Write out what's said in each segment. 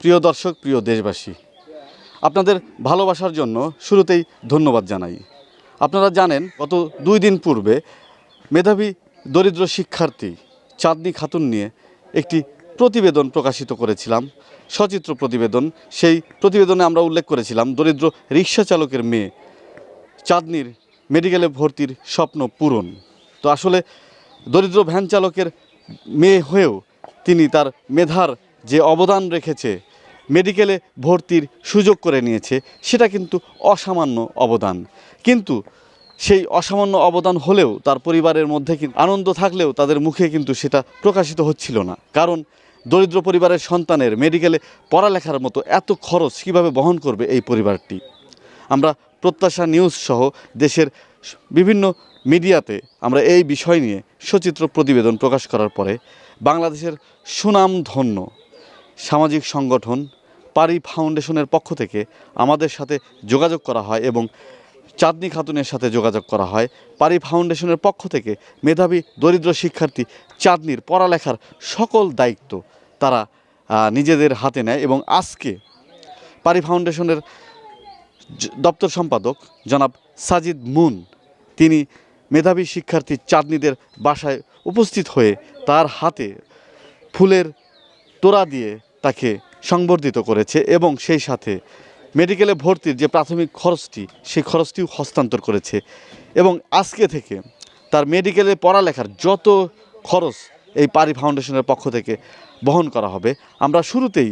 প্রিয় দর্শক, প্রিয় দেশবাসী, আপনাদের ভালোবাসার জন্য শুরুতেই ধন্যবাদ জানাই। আপনারা জানেন, গত 2 দিন পূর্বে মেধাবী দরিদ্র শিক্ষার্থী চাঁদনী খাতুন নিয়ে একটি প্রতিবেদন প্রকাশিত করেছিলাম, সচিত্র প্রতিবেদন। সেই প্রতিবেদনে আমরা উল্লেখ করেছিলাম দরিদ্র রিক্সা চালকের মেয়ে চাঁদনীর মেডিকেলে ভর্তির স্বপ্ন পূরণ। তো আসলে দরিদ্র ভ্যান চালকের মেয়ে হয়েও তিনি তার মেধার যে অবদান রেখেছে, মেডিকেলে ভর্তির সুযোগ করে নিয়েছে, সেটা কিন্তু অসামান্য অবদান। কিন্তু সেই অসামান্য অবদান হলেও তার পরিবারের মধ্যে আনন্দ থাকলেও তাদের মুখে কিন্তু সেটা প্রকাশিত হচ্ছিল না। কারণ দরিদ্র পরিবারের সন্তানের মেডিকেলে পড়ালেখার মতো এত খরচ কীভাবে বহন করবে এই পরিবারটি। আমরা প্রত্যাশা নিউজ সহ দেশের বিভিন্ন মিডিয়াতে আমরা এই বিষয় নিয়ে সচিত্র প্রতিবেদন প্রকাশ করার পরে বাংলাদেশের সুনামধন্য সামাজিক সংগঠন পারি ফাউন্ডেশনের পক্ষ থেকে আমাদের সাথে যোগাযোগ করা হয় এবং চাঁদনী খাতুনের সাথে যোগাযোগ করা হয়। পারি ফাউন্ডেশনের পক্ষ থেকে মেধাবী দরিদ্র শিক্ষার্থী চাঁদনীর পড়ালেখার সকল দায়িত্ব তারা নিজেদের হাতে নেয় এবং আজকে পারি ফাউন্ডেশনের দপ্তর সম্পাদক জনাব সাজিদ মুন তিনি মেধাবী শিক্ষার্থী চাঁদনীদের বাসায় উপস্থিত হয়ে তার হাতে ফুলের তোড়া দিয়ে তাকে সংবর্ধিত করেছে এবং সেই সাথে মেডিকেলে ভর্তির যে প্রাথমিক খরচটি, সেই খরচটিও হস্তান্তর করেছে এবং আজকে থেকে তার মেডিকেলে পড়ালেখার যত খরচ এই পারি ফাউন্ডেশনের পক্ষ থেকে বহন করা হবে। আমরা শুরুতেই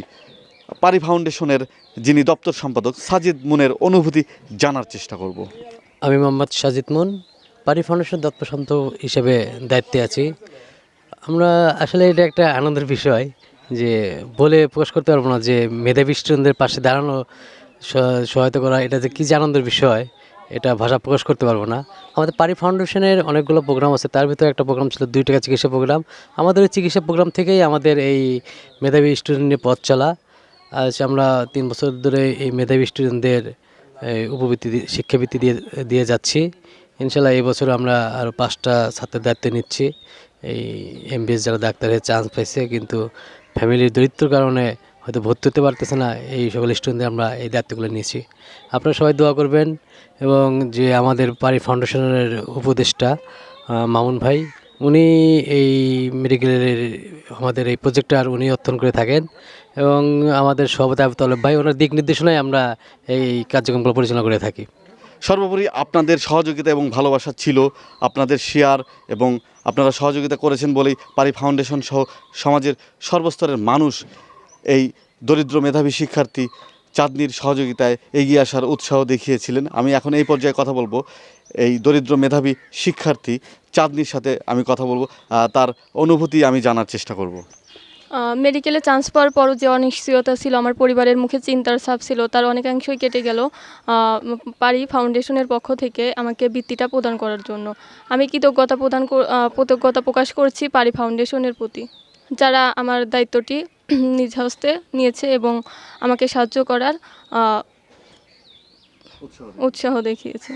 পারি ফাউন্ডেশনের যিনি দপ্তর সম্পাদক সাজিদ মুনের অনুভূতি জানার চেষ্টা করব। আমি মোহাম্মদ সাজিদ মুন, পারি ফাউন্ডেশন দপ্তর সম্পাদক হিসেবে দায়িত্বে আছি। আমরা আসলে এটা একটা আনন্দের বিষয় যে বলে প্রকাশ করতে পারবো না যে মেধাবী স্টুডেন্টদের পাশে দাঁড়ানো, সহায়তা করা, এটা যে কী যে আনন্দের বিষয়, এটা ভাষা প্রকাশ করতে পারবো না। আমাদের পারি ফাউন্ডেশনের অনেকগুলো প্রোগ্রাম আছে, তার ভিতরে একটা প্রোগ্রাম ছিল 2 টাকা চিকিৎসা প্রোগ্রাম। আমাদের ওই চিকিৎসা প্রোগ্রাম থেকেই আমাদের এই মেধাবী স্টুডেন্ট নিয়ে পথ চলা। আজ আমরা 3 বছর ধরে এই মেধাবী স্টুডেন্টদের উপবৃত্তি শিক্ষাবৃত্তি দিয়ে যাচ্ছি। ইনশাল্লাহ এই বছর আমরা আরও 5টা ছাত্রের দায়িত্ব নিচ্ছি। এই এমবিএস যারা ডাক্তারের চান্স পাইছে কিন্তু ফ্যামিলির দরিদ্রর কারণে হয়তো ভর্তি হতে পারতেছে না, এই সকল স্টুডেন্টদের আমরা এই দায়িত্বগুলো নিয়েছি। আপনারা সবাই দোয়া করবেন এবং যে আমাদের পারি ফাউন্ডেশনের উপদেষ্টা মামুন ভাই, উনি এই মেডিকেলের আমাদের এই প্রজেক্টটার উনি অর্থন করে থাকেন এবং আমাদের সভাপতি আবু তালেব ভাই, ওনার দিক নির্দেশনায় আমরা এই কার্যক্রমগুলো পরিচালনা করে থাকি। সর্বোপরি আপনাদের সহযোগিতা এবং ভালোবাসা ছিল, আপনাদের শেয়ার এবং আপনারা সহযোগিতা করেছেন বলেই পারি ফাউন্ডেশন সহ সমাজের সর্বস্তরের মানুষ এই দরিদ্র মেধাবী শিক্ষার্থী চাঁদনীর সহযোগিতায় এগিয়ে আসার উৎসাহ দেখিয়েছিলেন। আমি এখন এই পর্যায়ে কথা বলবো এই দরিদ্র মেধাবী শিক্ষার্থী চাঁদনীর সাথে আমি কথা বলবো, তার অনুভূতি আমি জানার চেষ্টা করব। মেডিকেলে চান্স পাওয়ার পরও যে অনিশ্চয়তা ছিল, আমার পরিবারের মুখে চিন্তার ছাপ ছিল, তার অনেকাংশই কেটে গেল পারি ফাউন্ডেশনের পক্ষ থেকে আমাকে বৃত্তিটা প্রদান করার জন্য। আমি কৃতজ্ঞতা প্রকাশ করছি পারি ফাউন্ডেশনের প্রতি, যারা আমার দায়িত্বটি নিজ হস্তে নিয়েছে এবং আমাকে সাহায্য করার উৎসাহ দেখিয়েছে।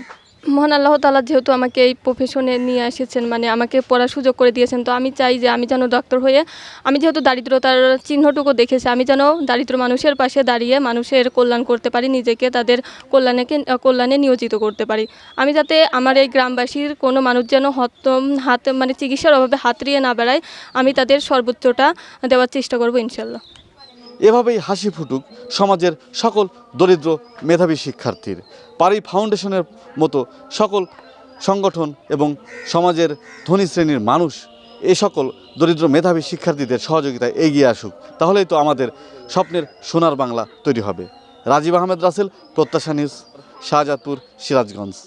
মহান আল্লাহ তাআলা যেহেতু আমাকে এই প্রফেশনে নিয়ে এসেছেন, মানে আমাকে পড়ার সুযোগ করে দিয়েছেন, তো আমি চাই যে আমি যেন ডক্টর হয়ে, আমি যেহেতু দারিদ্রতার চিহ্নটুকু দেখেছি, আমি যেন দারিদ্র মানুষের পাশে দাঁড়িয়ে মানুষের কল্যাণ করতে পারি, নিজেকে তাদের কল্যাণে নিয়োজিত করতে পারি। আমি যাতে আমার এই গ্রামবাসীর কোনো মানুষ যেন মানে চিকিৎসার অভাবে হাতড়িয়ে না বেড়ায়, আমি তাদের সর্বোচ্চটা দেওয়ার চেষ্টা করব ইনশাল্লাহ। এভাবেই হাসি ফুটুক সমাজের সকল দরিদ্র মেধাবী শিক্ষার্থীর। পারি ফাউন্ডেশনের মতো সকল সংগঠন এবং সমাজের ধনী শ্রেণীর মানুষ এই সকল দরিদ্র মেধাবী শিক্ষার্থীদের সহযোগিতায় এগিয়ে আসুক, তাহলেই তো আমাদের স্বপ্নের সোনার বাংলা তৈরি হবে। রাজীব আহমেদ রাসেল, প্রত্যাশা নিউজ, শাহজাদপুর, সিরাজগঞ্জ।